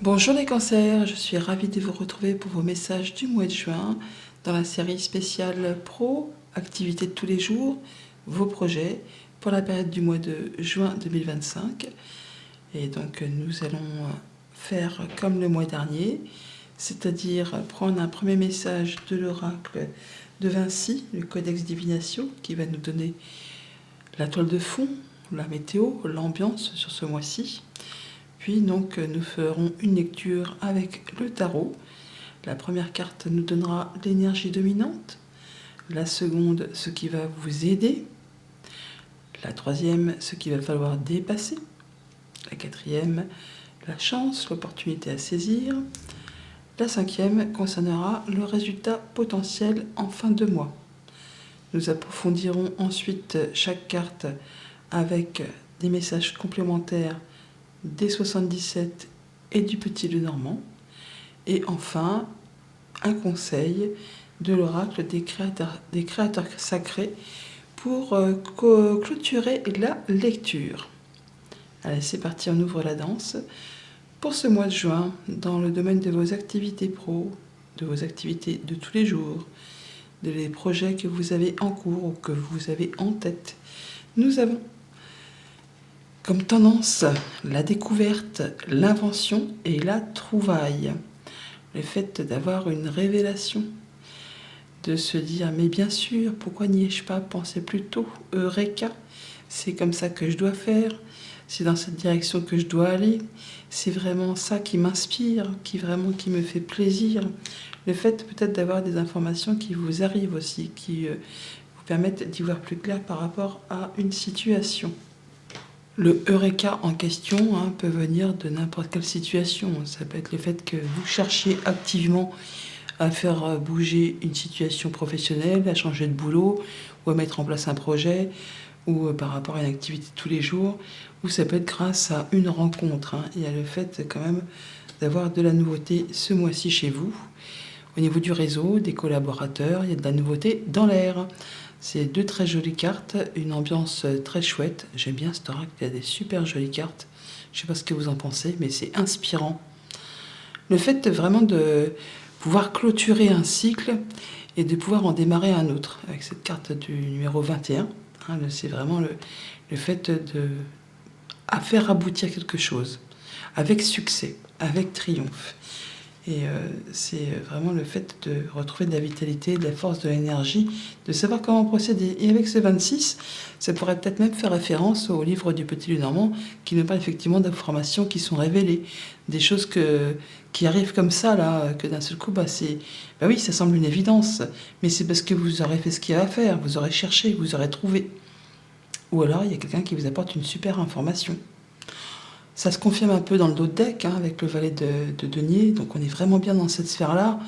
Bonjour les cancers, je suis ravie de vous retrouver pour vos messages du mois de juin dans la série spéciale Pro, activités de tous les jours, vos projets pour la période du mois de juin 2025. Et donc nous allons faire comme le mois dernier, c'est-à-dire prendre un premier message de l'oracle de Vinci, le Codex Divinatio, qui va nous donner la toile de fond, la météo, l'ambiance sur ce mois-ci. Puis donc nous ferons une lecture avec le tarot. La première carte nous donnera l'énergie dominante, la seconde ce qui va vous aider, la troisième ce qu'il va falloir dépasser, la quatrième la chance, l'opportunité à saisir, la cinquième concernera le résultat potentiel en fin de mois. Nous approfondirons ensuite chaque carte avec des messages complémentaires des 77 et du Petit Lenormand. Et enfin, un conseil de l'oracle des créateurs sacrés pour clôturer la lecture. Allez, c'est parti, on ouvre la danse. Pour ce mois de juin, dans le domaine de vos activités pro, de vos activités de tous les jours, des projets que vous avez en cours ou que vous avez en tête, nous avons comme tendance la découverte, l'invention et la trouvaille. Le fait d'avoir une révélation, de se dire mais bien sûr, pourquoi n'y ai-je pas pensé plus tôt? Eureka, c'est comme ça que je dois faire, c'est dans cette direction que je dois aller, c'est vraiment ça qui m'inspire, qui me fait plaisir. Le fait peut-être d'avoir des informations qui vous arrivent aussi, qui vous permettent d'y voir plus clair par rapport à une situation. Le Eureka en question peut venir de n'importe quelle situation. Ça peut être le fait que vous cherchiez activement à faire bouger une situation professionnelle, à changer de boulot, ou à mettre en place un projet, ou par rapport à une activité de tous les jours, ou ça peut être grâce à une rencontre. Il y a le fait quand même d'avoir de la nouveauté ce mois-ci chez vous. Au niveau du réseau, des collaborateurs, il y a de la nouveauté dans l'air. C'est deux très jolies cartes, une ambiance très chouette. J'aime bien cet oracle, il y a des super jolies cartes. Je ne sais pas ce que vous en pensez, mais c'est inspirant. Le fait vraiment de pouvoir clôturer un cycle et de pouvoir en démarrer un autre, avec cette carte du numéro 21, c'est vraiment le fait à faire aboutir quelque chose, avec succès, avec triomphe. Et c'est vraiment le fait de retrouver de la vitalité, de la force, de l'énergie, de savoir comment procéder. Et avec ce 26, ça pourrait peut-être même faire référence au livre du Petit Lenormand, qui nous parle effectivement d'informations qui sont révélées, des choses qui arrivent comme ça, là, que d'un seul coup, oui, ça semble une évidence, mais c'est parce que vous aurez fait ce qu'il y a à faire, vous aurez cherché, vous aurez trouvé. Ou alors, il y a quelqu'un qui vous apporte une super information. Ça se confirme un peu dans le dos de deck, avec le valet de denier, donc on est vraiment bien dans cette sphère-là.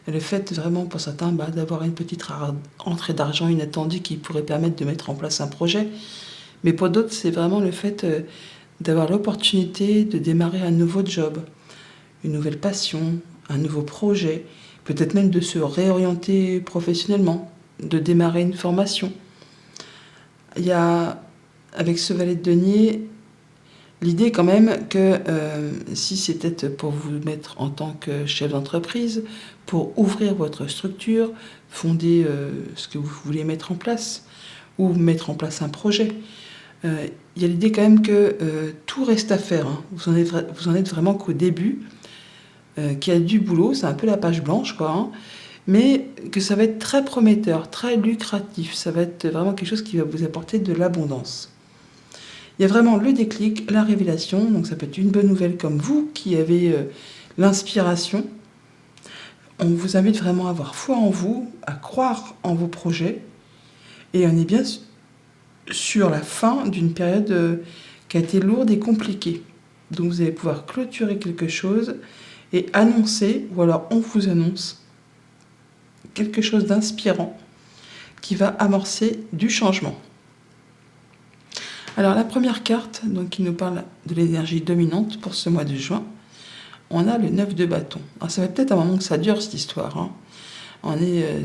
Et le fait vraiment pour certains d'avoir une petite entrée d'argent inattendue qui pourrait permettre de mettre en place un projet. Mais pour d'autres, c'est vraiment le fait d'avoir l'opportunité de démarrer un nouveau job, une nouvelle passion, un nouveau projet, peut-être même de se réorienter professionnellement, de démarrer une formation. Il y a, avec ce valet de denier, l'idée quand même que si c'est peut-être pour vous mettre en tant que chef d'entreprise, pour ouvrir votre structure, fonder ce que vous voulez mettre en place, ou mettre en place un projet, il y a l'idée quand même que tout reste à faire. Vous en êtes vraiment qu'au début, qu'il y a du boulot, c'est un peu la page blanche, mais que ça va être très prometteur, très lucratif, ça va être vraiment quelque chose qui va vous apporter de l'abondance. Il y a vraiment le déclic, la révélation, donc ça peut être une bonne nouvelle comme vous qui avez l'inspiration. On vous invite vraiment à avoir foi en vous, à croire en vos projets, et on est bien sur la fin d'une période qui a été lourde et compliquée. Donc vous allez pouvoir clôturer quelque chose et annoncer, ou alors on vous annonce, quelque chose d'inspirant qui va amorcer du changement. Alors la première carte donc, qui nous parle de l'énergie dominante pour ce mois de juin, on a le 9 de bâton. Alors ça va peut-être un moment que ça dure cette histoire. On est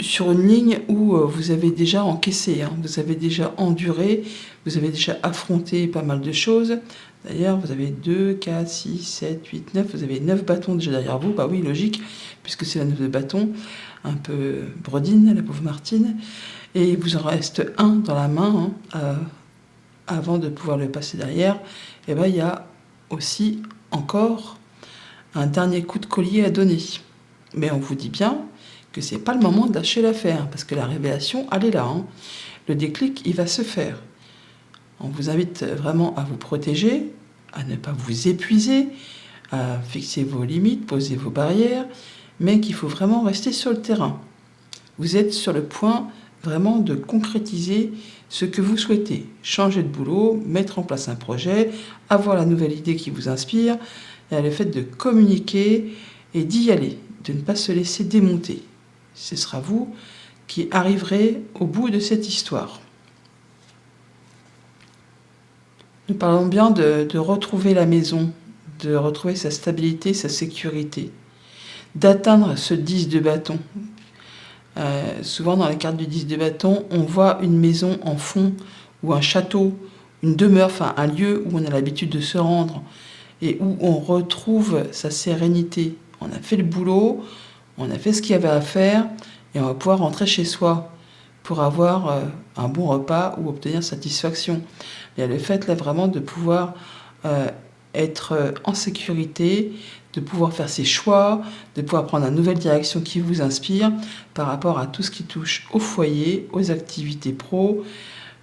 sur une ligne où vous avez déjà encaissé, vous avez déjà enduré, vous avez déjà affronté pas mal de choses, D'ailleurs, vous avez 2, 4, 6, 7, 8, 9. Vous avez 9 bâtons déjà derrière vous. Bah oui, logique, puisque c'est la 9 de bâton. Un peu bredine, la pauvre Martine. Et il vous en reste un dans la main, avant de pouvoir le passer derrière. Et ben, il y a aussi encore un dernier coup de collier à donner. Mais on vous dit bien que c'est pas le moment de lâcher l'affaire, parce que la révélation, elle est là. Le déclic, il va se faire. On vous invite vraiment à vous protéger, à ne pas vous épuiser, à fixer vos limites, poser vos barrières, mais qu'il faut vraiment rester sur le terrain. Vous êtes sur le point vraiment de concrétiser ce que vous souhaitez. Changer de boulot, mettre en place un projet, avoir la nouvelle idée qui vous inspire, et le fait de communiquer et d'y aller, de ne pas se laisser démonter. Ce sera vous qui arriverez au bout de cette histoire. Nous parlons bien de retrouver la maison, de retrouver sa stabilité, sa sécurité, d'atteindre ce 10 de bâton. Souvent dans les cartes du 10 de bâton, on voit une maison en fond, ou un château, une demeure, enfin un lieu où on a l'habitude de se rendre, et où on retrouve sa sérénité. On a fait le boulot, on a fait ce qu'il y avait à faire, et on va pouvoir rentrer chez soi pour avoir un bon repas ou obtenir satisfaction. Il y a le fait là vraiment de pouvoir être en sécurité, de pouvoir faire ses choix, de pouvoir prendre une nouvelle direction qui vous inspire par rapport à tout ce qui touche au foyer, aux activités pro,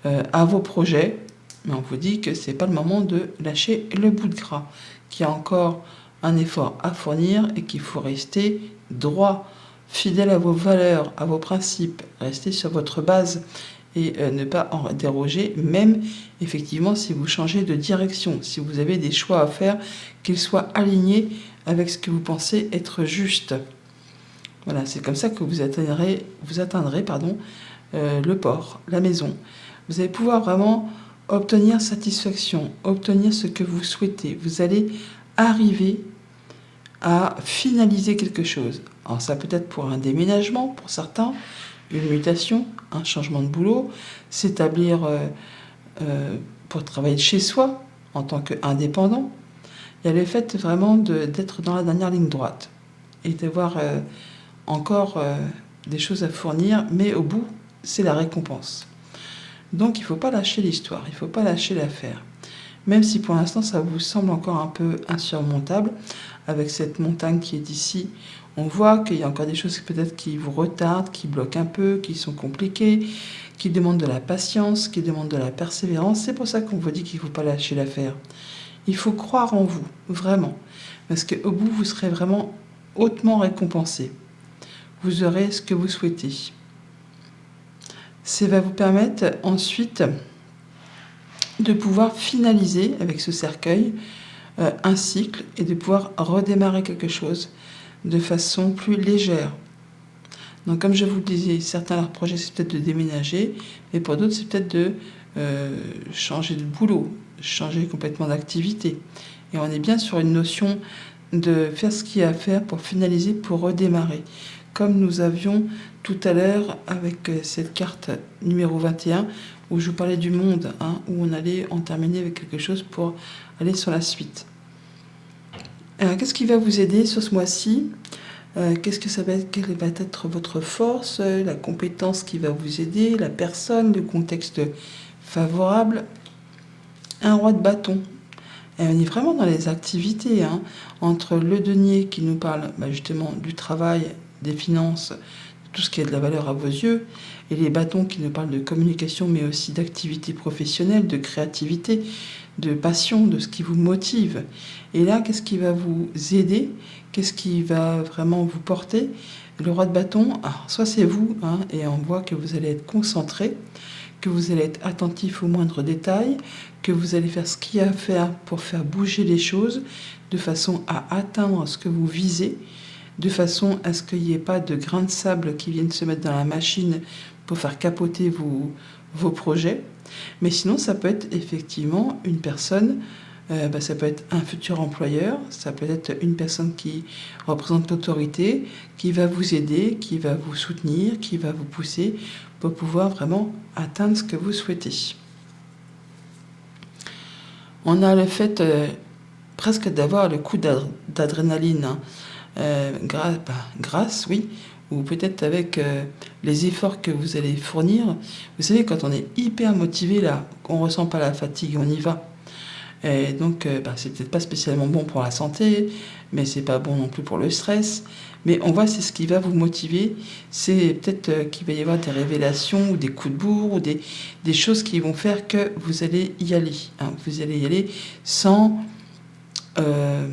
à vos projets. Mais on vous dit que c'est pas le moment de lâcher le bout de gras, qu'il y a encore un effort à fournir et qu'il faut rester droit, fidèle à vos valeurs, à vos principes, rester sur votre base et ne pas en déroger, même effectivement si vous changez de direction, si vous avez des choix à faire, qu'ils soient alignés avec ce que vous pensez être juste. Voilà, c'est comme ça que vous atteindrez le port, la maison. Vous allez pouvoir vraiment obtenir satisfaction, obtenir ce que vous souhaitez. Vous allez arriver à finaliser quelque chose. Alors ça peut être pour un déménagement, pour certains, une mutation, un changement de boulot, s'établir pour travailler de chez soi en tant qu'indépendant. Il y a le fait vraiment d'être dans la dernière ligne droite et d'avoir encore des choses à fournir, mais au bout, c'est la récompense. Donc il ne faut pas lâcher l'histoire, il ne faut pas lâcher l'affaire. Même si pour l'instant ça vous semble encore un peu insurmontable, avec cette montagne qui est ici, on voit qu'il y a encore des choses peut-être qui vous retardent, qui bloquent un peu, qui sont compliquées, qui demandent de la patience, qui demandent de la persévérance. C'est pour ça qu'on vous dit qu'il ne faut pas lâcher l'affaire. Il faut croire en vous, vraiment. Parce qu'au bout, vous serez vraiment hautement récompensé. Vous aurez ce que vous souhaitez. Ça va vous permettre ensuite de pouvoir finaliser avec ce cercueil un cycle et de pouvoir redémarrer quelque chose de façon plus légère. Donc comme je vous le disais, certains leur projet c'est peut-être de déménager, mais pour d'autres c'est peut-être de changer de boulot, changer complètement d'activité. Et on est bien sur une notion de faire ce qu'il y a à faire pour finaliser, pour redémarrer. Comme nous avions tout à l'heure avec cette carte numéro 21, où je vous parlais du monde, où on allait en terminer avec quelque chose pour aller sur la suite. Alors, qu'est-ce qui va vous aider sur ce mois-ci ? Qu'est-ce que ça va être ? Quelle va être votre force, la compétence qui va vous aider, la personne, le contexte favorable ? Un roi de bâton. Et on est vraiment dans les activités, entre le denier qui nous parle justement du travail, des finances, tout ce qui a de la valeur à vos yeux, et les bâtons qui nous parlent de communication, mais aussi d'activité professionnelle, de créativité, de passion, de ce qui vous motive. Et là, qu'est-ce qui va vous aider ? Qu'est-ce qui va vraiment vous porter ? Le roi de bâton, soit c'est vous, et on voit que vous allez être concentré, que vous allez être attentif aux moindres détails, que vous allez faire ce qu'il y a à faire pour faire bouger les choses, de façon à atteindre ce que vous visez, de façon à ce qu'il n'y ait pas de grains de sable qui viennent se mettre dans la machine pour faire capoter vos projets. Mais sinon, ça peut être effectivement une personne, ça peut être un futur employeur, ça peut être une personne qui représente l'autorité, qui va vous aider, qui va vous soutenir, qui va vous pousser pour pouvoir vraiment atteindre ce que vous souhaitez. On a le fait presque d'avoir le coup d'adrénaline, hein, grâce, oui, ou peut-être avec les efforts que vous allez fournir. Vous savez, quand on est hyper motivé, là, on ressent pas la fatigue, on y va. Et donc, c'est peut-être pas spécialement bon pour la santé, mais c'est pas bon non plus pour le stress. Mais on voit, c'est ce qui va vous motiver. C'est peut-être qu'il va y avoir des révélations ou des coups de bourre ou des choses qui vont faire que vous allez y aller, hein. Vous allez y aller sans, euh,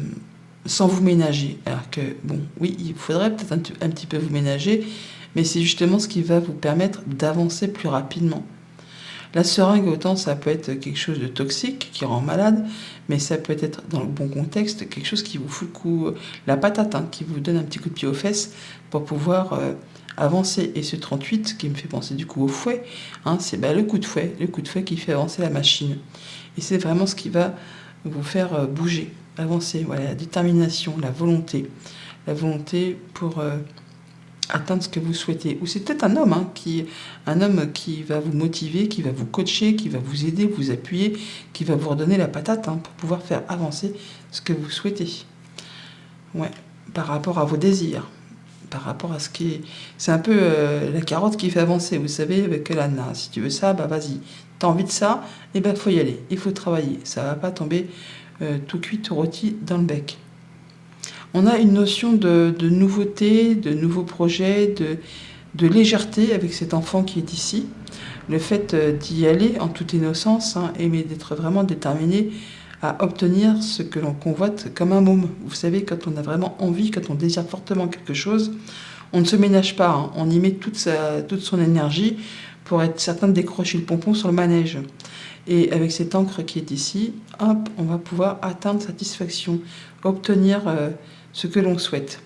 sans vous ménager. Alors que, bon, oui, il faudrait peut-être un petit peu vous ménager, mais c'est justement ce qui va vous permettre d'avancer plus rapidement. La seringue, autant ça peut être quelque chose de toxique qui rend malade, mais ça peut être dans le bon contexte quelque chose qui vous fout le coup, la patate, hein, qui vous donne un petit coup de pied aux fesses pour pouvoir avancer. Et ce 38, qui me fait penser du coup au fouet, hein, c'est le coup de fouet qui fait avancer la machine. Et c'est vraiment ce qui va vous faire bouger, avancer. Voilà, la détermination, la volonté pour atteindre ce que vous souhaitez. Ou c'est peut-être un homme, hein, un homme qui va vous motiver, qui va vous coacher, qui va vous aider, vous appuyer, qui va vous redonner la patate, hein, pour pouvoir faire avancer ce que vous souhaitez. Ouais, par rapport à vos désirs, par rapport à ce qui est... C'est un peu la carotte qui fait avancer, vous savez, avec l'âne. Si tu veux ça, vas-y. T'as envie de ça, faut y aller, il faut travailler. Ça va pas tomber tout cuit, tout rôti dans le bec. On a une notion de nouveauté, de nouveaux projets, de légèreté avec cet enfant qui est ici. Le fait d'y aller en toute innocence, hein, mais d'être vraiment déterminé à obtenir ce que l'on convoite comme un môme. Vous savez, quand on a vraiment envie, quand on désire fortement quelque chose, on ne se ménage pas, hein, on y met toute son énergie pour être certain de décrocher le pompon sur le manège. Et avec cette encre qui est ici, hop, on va pouvoir atteindre satisfaction, obtenir ce que l'on souhaite.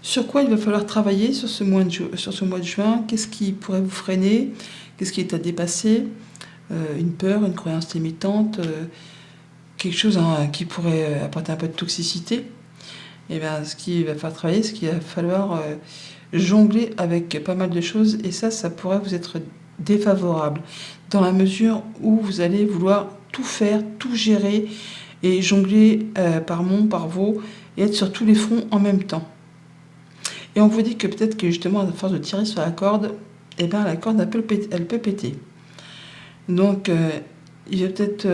Sur quoi il va falloir travailler sur ce mois de juin? Qu'est-ce qui pourrait vous freiner? Qu'est-ce qui est à dépasser? Une peur, une croyance limitante, quelque chose, hein, qui pourrait apporter un peu de toxicité. Et bien, ce qu'il va falloir travailler, c'est qu'il va falloir jongler avec pas mal de choses. Et ça pourrait vous être défavorable, dans la mesure où vous allez vouloir tout faire, tout gérer, et jongler par vaux, et être sur tous les fronts en même temps. Et on vous dit que peut-être que justement, à force de tirer sur la corde, la corde, elle peut péter. Donc, il va peut-être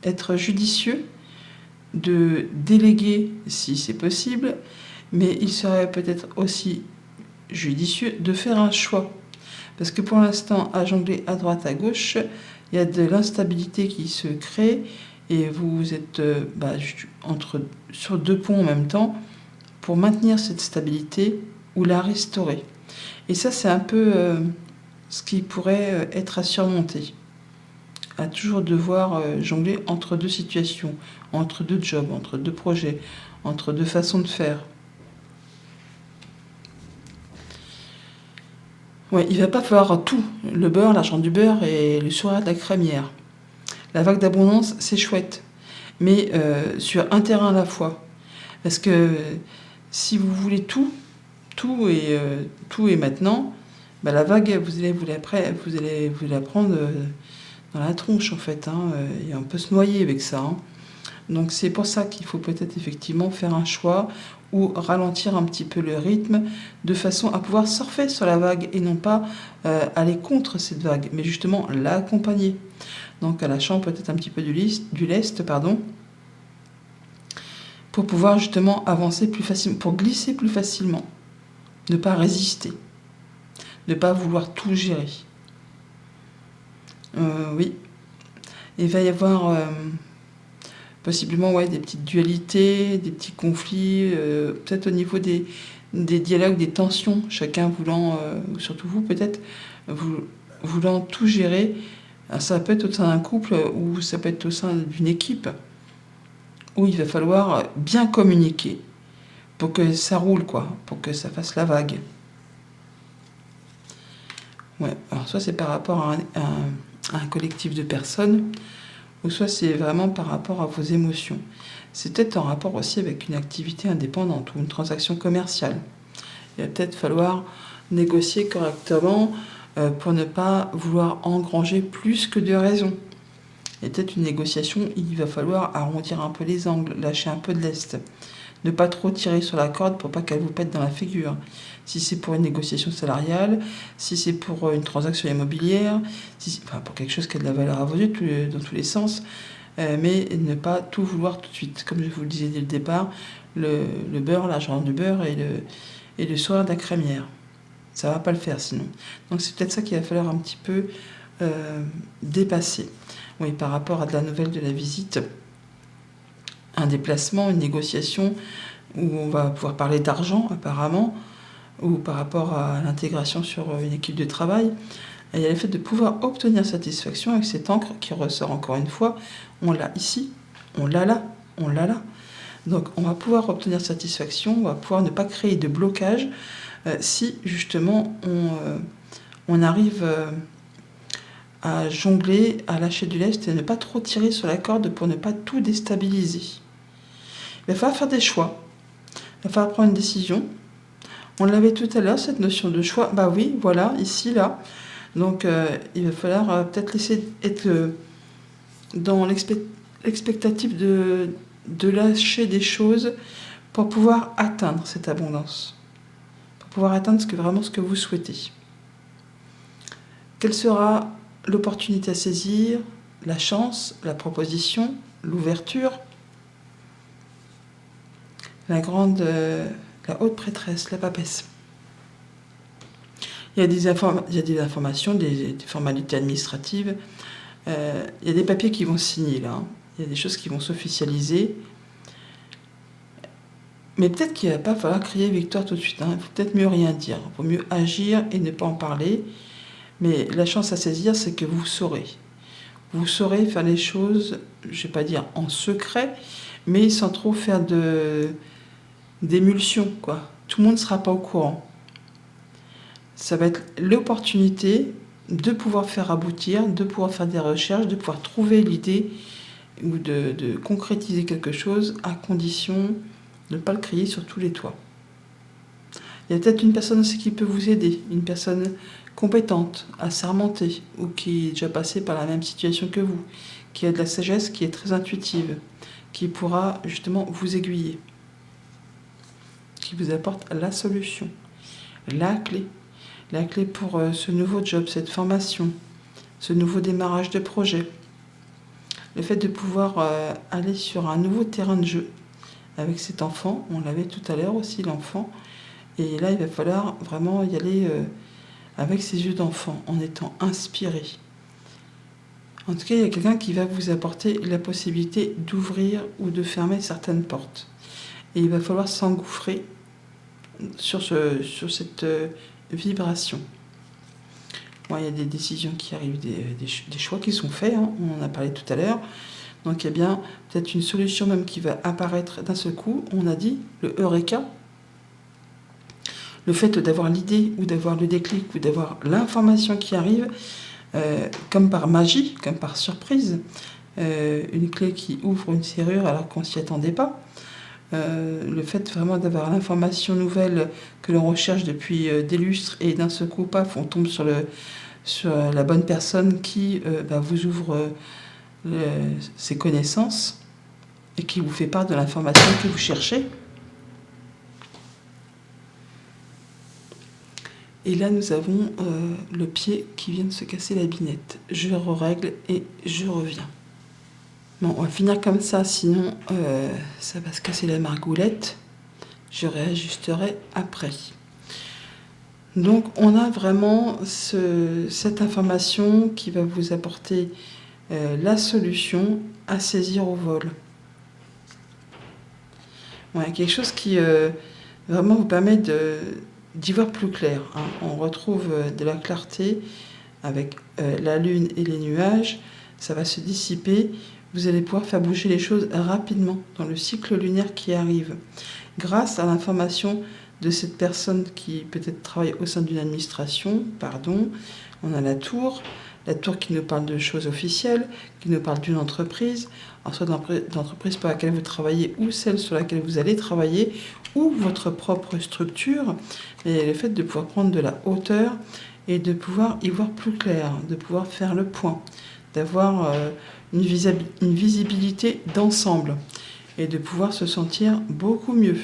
être judicieux de déléguer si c'est possible, mais il serait peut-être aussi judicieux de faire un choix. Parce que pour l'instant, à jongler à droite, à gauche, il y a de l'instabilité qui se crée, et vous êtes sur deux ponts en même temps pour maintenir cette stabilité ou la restaurer. Et ça, c'est un peu ce qui pourrait être à surmonter. À toujours devoir jongler entre deux situations, entre deux jobs, entre deux projets, entre deux façons de faire. Ouais, il ne va pas falloir tout, le beurre, l'argent du beurre et le sourire de la crémière. La vague d'abondance, c'est chouette, mais sur un terrain à la fois. Parce que si vous voulez tout et maintenant, la vague, vous allez vous la prendre dans la tronche, en fait, hein, et on peut se noyer avec ça, hein. Donc c'est pour ça qu'il faut peut-être effectivement faire un choix ou ralentir un petit peu le rythme de façon à pouvoir surfer sur la vague et non pas aller contre cette vague, mais justement l'accompagner. Donc en lâchant peut-être un petit peu du lest, pour pouvoir justement avancer plus facilement, pour glisser plus facilement, ne pas résister, ne pas vouloir tout gérer. Oui, il va y avoir possiblement des petites dualités, des petits conflits, peut-être au niveau des dialogues, des tensions, chacun voulant, surtout vous peut-être, voulant tout gérer. Alors, ça peut être au sein d'un couple ou ça peut être au sein d'une équipe où il va falloir bien communiquer pour que ça roule, pour que ça fasse la vague. Ouais, alors soit c'est par rapport à un collectif de personnes, ou soit c'est vraiment par rapport à vos émotions. C'est peut-être en rapport aussi avec une activité indépendante ou une transaction commerciale. Il va peut-être falloir négocier correctement pour ne pas vouloir engranger plus que de raison. Et peut-être une négociation, il va falloir arrondir un peu les angles, lâcher un peu de lest. Ne pas trop tirer sur la corde pour pas qu'elle vous pète dans la figure. Si c'est pour une négociation salariale, si c'est pour une transaction immobilière, enfin pour quelque chose qui a de la valeur à vos yeux dans tous les sens, mais ne pas tout vouloir tout de suite. Comme je vous le disais dès le départ, le beurre, l'argent du beurre et le soir de la crémière. Ça va pas le faire sinon. Donc c'est peut-être ça qu'il va falloir un petit peu dépasser. Oui, par rapport à de la nouvelle de la visite, un déplacement, une négociation où on va pouvoir parler d'argent apparemment, ou par rapport à l'intégration sur une équipe de travail. Et il y a le fait de pouvoir obtenir satisfaction avec cette encre qui ressort encore une fois. On l'a ici, on l'a là, on l'a là. Donc on va pouvoir obtenir satisfaction, on va pouvoir ne pas créer de blocage si justement on arrive à jongler, à lâcher du lest et ne pas trop tirer sur la corde pour ne pas tout déstabiliser. Il va falloir faire des choix, il va falloir prendre une décision. On l'avait tout à l'heure, cette notion de choix. Bah oui, voilà, ici, là. Donc il va falloir peut-être laisser être dans l'expectative de lâcher des choses pour pouvoir atteindre cette abondance, pour pouvoir atteindre vraiment ce que vous souhaitez. Quelle sera l'opportunité à saisir, la chance, la proposition, l'ouverture, la haute prêtresse, la papesse. Il y a des informations, des formalités administratives. Il y a des papiers qui vont signer là. Il y a des choses qui vont s'officialiser. Mais peut-être qu'il ne va pas falloir crier victoire tout de suite. Il faut peut-être mieux rien dire. Il vaut mieux agir et ne pas en parler. Mais la chance à saisir, c'est que vous saurez. Vous saurez faire les choses, je ne vais pas dire en secret, mais sans trop faire d'émulsion, quoi. Tout le monde ne sera pas au courant. Ça va être l'opportunité de pouvoir faire aboutir, de pouvoir faire des recherches, de pouvoir trouver l'idée ou de concrétiser quelque chose à condition de ne pas le crier sur tous les toits. Il y a peut-être une personne aussi qui peut vous aider, une personne compétente, assermentée, ou qui est déjà passée par la même situation que vous, qui a de la sagesse, qui est très intuitive, qui pourra justement vous aiguiller, qui vous apporte la solution, la clé pour ce nouveau job, cette formation, ce nouveau démarrage de projet. Le fait de pouvoir aller sur un nouveau terrain de jeu avec cet enfant, on l'avait tout à l'heure aussi, l'enfant, et là il va falloir vraiment y aller avec ses yeux d'enfant, en étant inspiré. En tout cas, il y a quelqu'un qui va vous apporter la possibilité d'ouvrir ou de fermer certaines portes. Et il va falloir s'engouffrer sur cette vibration. Bon, il y a des décisions qui arrivent, des choix qui sont faits, on en a parlé tout à l'heure. Donc il y a bien peut-être une solution même qui va apparaître d'un seul coup. On a dit le Eureka. Le fait d'avoir l'idée ou d'avoir le déclic ou d'avoir l'information qui arrive, comme par magie, comme par surprise, une clé qui ouvre une serrure alors qu'on ne s'y attendait pas. Le fait vraiment d'avoir l'information nouvelle que l'on recherche depuis des lustres et d'un seul coup, paf, on tombe sur la bonne personne qui vous ouvre ses connaissances et qui vous fait part de l'information que vous cherchez. Et là, nous avons le pied qui vient de se casser la binette. Je règle et je reviens. Bon, on va finir comme ça, sinon ça va se casser la margoulette. Je réajusterai après. Donc, on a vraiment cette information qui va vous apporter la solution à saisir au vol. Ouais, quelque chose qui vraiment vous permet d'y voir plus clair. On retrouve de la clarté avec la lune et les nuages. Ça va se dissiper. Vous allez pouvoir faire bouger les choses rapidement dans le cycle lunaire qui arrive. Grâce à l'information de cette personne qui peut-être travaille au sein d'une administration, on a la tour qui nous parle de choses officielles, qui nous parle d'une entreprise, soit d'entreprise pour laquelle vous travaillez ou celle sur laquelle vous allez travailler, ou votre propre structure. Et le fait de pouvoir prendre de la hauteur et de pouvoir y voir plus clair, de pouvoir faire le point, d'avoir une visibilité d'ensemble et de pouvoir se sentir beaucoup mieux.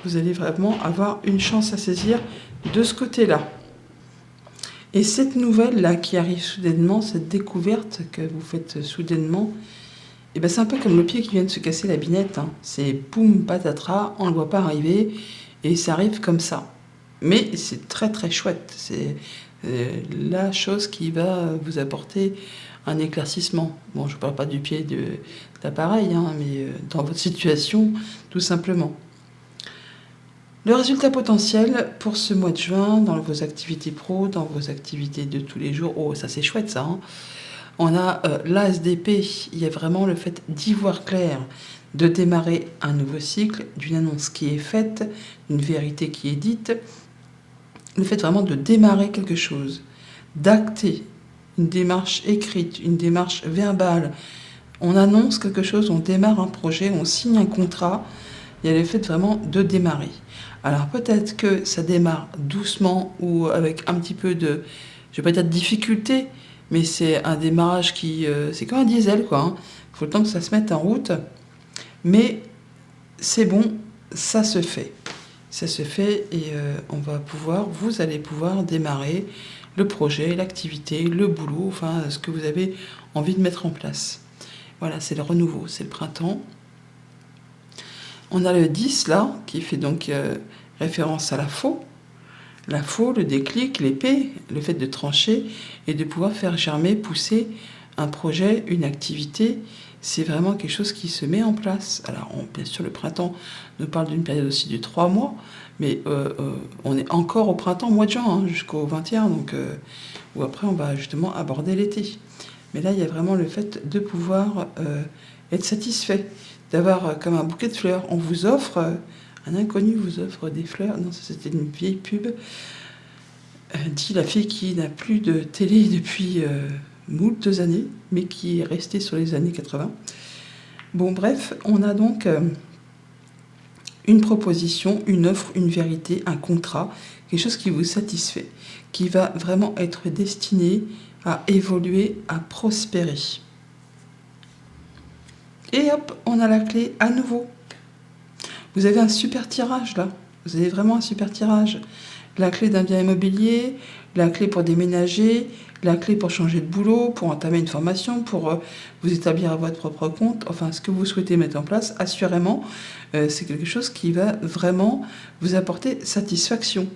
Vous allez vraiment avoir une chance à saisir de ce côté-là. Et cette nouvelle-là qui arrive soudainement, cette découverte que vous faites soudainement, et ben c'est un peu comme le pied qui vient de se casser la binette. Hein. C'est poum, patatras, on ne le voit pas arriver et ça arrive comme ça. Mais c'est très très chouette. C'est la chose qui va vous apporter un éclaircissement. Bon, je ne parle pas du pied d'appareil, hein, mais dans votre situation, tout simplement. Le résultat potentiel pour ce mois de juin, dans vos activités pro, dans vos activités de tous les jours, oh ça c'est chouette ça, hein. On a l'as d'épée, il y a vraiment le fait d'y voir clair, de démarrer un nouveau cycle, d'une annonce qui est faite, d'une vérité qui est dite, le fait vraiment de démarrer quelque chose, d'acter une démarche écrite, une démarche verbale. On annonce quelque chose, on démarre un projet, on signe un contrat, il y a le fait vraiment de démarrer. Alors peut-être que ça démarre doucement ou avec un petit peu de, je vais pas dire de difficulté, mais c'est un démarrage qui, c'est comme un diesel quoi. Hein. Il faut le temps que ça se mette en route, mais c'est bon, ça se fait. Ça se fait et vous allez pouvoir démarrer le projet, l'activité, le boulot, enfin ce que vous avez envie de mettre en place. Voilà, c'est le renouveau, c'est le printemps. On a le 10 là, qui fait donc référence à la faux. La faux, le déclic, l'épée, le fait de trancher et de pouvoir faire germer, pousser un projet, une activité. C'est vraiment quelque chose qui se met en place. Alors, bien sûr, le printemps nous parle d'une période aussi de 3 mois, mais on est encore au printemps, mois de juin, hein, jusqu'au 21, donc, où après on va justement aborder l'été. Mais là, il y a vraiment le fait de pouvoir être satisfait, d'avoir comme un bouquet de fleurs. On vous offre... Un inconnu vous offre des fleurs. Non, ça c'était une vieille pub. Dit la fille qui n'a plus de télé depuis moult années, mais qui est restée sur les années 80. Bon, bref, on a donc une proposition, une offre, une vérité, un contrat, quelque chose qui vous satisfait, qui va vraiment être destiné à évoluer, à prospérer. Et hop, on a la clé à nouveau. Vous avez un super tirage là, vous avez vraiment un super tirage. La clé d'un bien immobilier, la clé pour déménager, la clé pour changer de boulot, pour entamer une formation, pour vous établir à votre propre compte, enfin ce que vous souhaitez mettre en place, assurément, c'est quelque chose qui va vraiment vous apporter satisfaction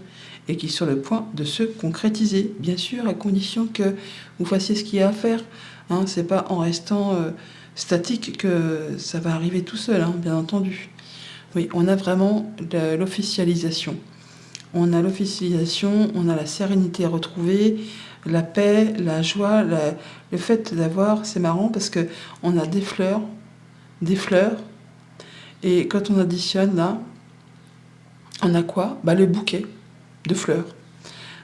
et qui est sur le point de se concrétiser, bien sûr, à condition que vous fassiez ce qu'il y a à faire. Hein, c'est pas en restant statique que ça va arriver tout seul, hein, bien entendu. Oui, on a vraiment l'officialisation. On a l'officialisation, on a la sérénité retrouvée, la paix, la joie, le fait d'avoir, c'est marrant parce que on a des fleurs, et quand on additionne là, on a quoi ? Le bouquet de fleurs.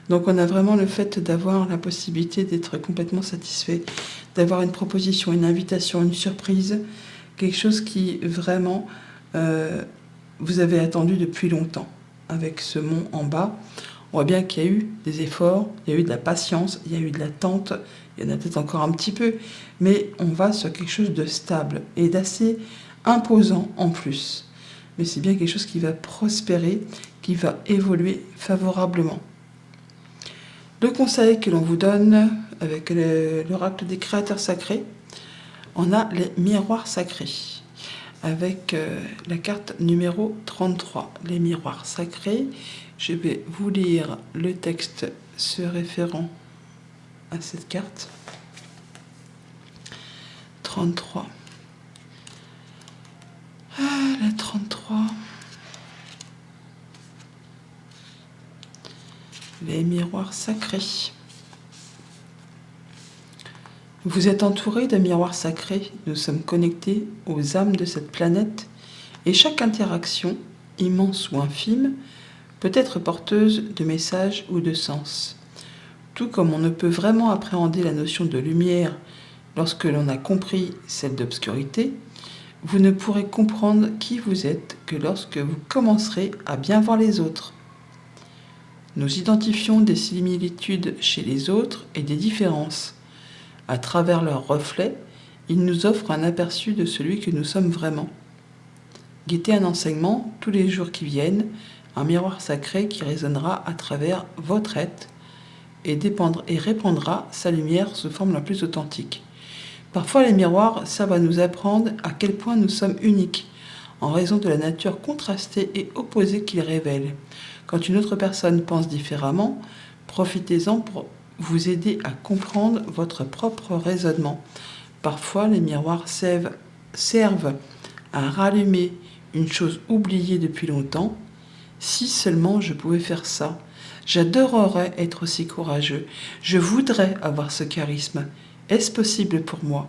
Donc on a vraiment le fait d'avoir la possibilité d'être complètement satisfait, d'avoir une proposition, une invitation, une surprise, quelque chose qui vraiment... vous avez attendu depuis longtemps avec ce mont en bas. On voit bien qu'il y a eu des efforts, il y a eu de la patience, il y a eu de l'attente, il y en a peut-être encore un petit peu, mais on va sur quelque chose de stable et d'assez imposant en plus. Mais c'est bien quelque chose qui va prospérer, qui va évoluer favorablement. Le conseil que l'on vous donne avec l'oracle des créateurs sacrés, on a les miroirs sacrés. Avec la carte numéro 33, les miroirs sacrés. Je vais vous lire le texte se référant à cette carte. 33. La 33. Les miroirs sacrés. Vous êtes entouré de miroirs sacrés, nous sommes connectés aux âmes de cette planète et chaque interaction, immense ou infime, peut être porteuse de messages ou de sens. Tout comme on ne peut vraiment appréhender la notion de lumière lorsque l'on a compris celle d'obscurité, vous ne pourrez comprendre qui vous êtes que lorsque vous commencerez à bien voir les autres. Nous identifions des similitudes chez les autres et des différences. À travers leur reflet, ils nous offrent un aperçu de celui que nous sommes vraiment. Guettez un enseignement tous les jours qui viennent, un miroir sacré qui résonnera à travers votre être et répandra sa lumière sous forme la plus authentique. Parfois, les miroirs servent à nous apprendre à quel point nous sommes uniques, en raison de la nature contrastée et opposée qu'ils révèlent. Quand une autre personne pense différemment, profitez-en pour vous aider à comprendre votre propre raisonnement. Parfois, les miroirs servent à rallumer une chose oubliée depuis longtemps. Si seulement je pouvais faire ça. J'adorerais être aussi courageux. Je voudrais avoir ce charisme. Est-ce possible pour moi?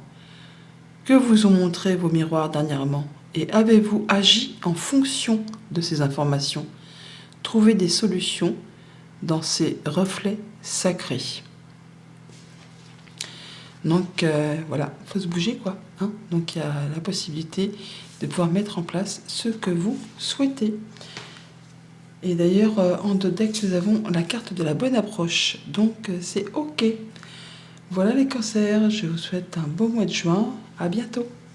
Que vous ont montré vos miroirs dernièrement? Et avez-vous agi en fonction de ces informations? Trouvez des solutions dans ces reflets sacrés. Donc voilà, il faut se bouger quoi. Donc il y a la possibilité de pouvoir mettre en place ce que vous souhaitez. Et d'ailleurs, en dodeck, nous avons la carte de la bonne approche. Donc c'est OK. Voilà les cancers, je vous souhaite un beau mois de juin. À bientôt.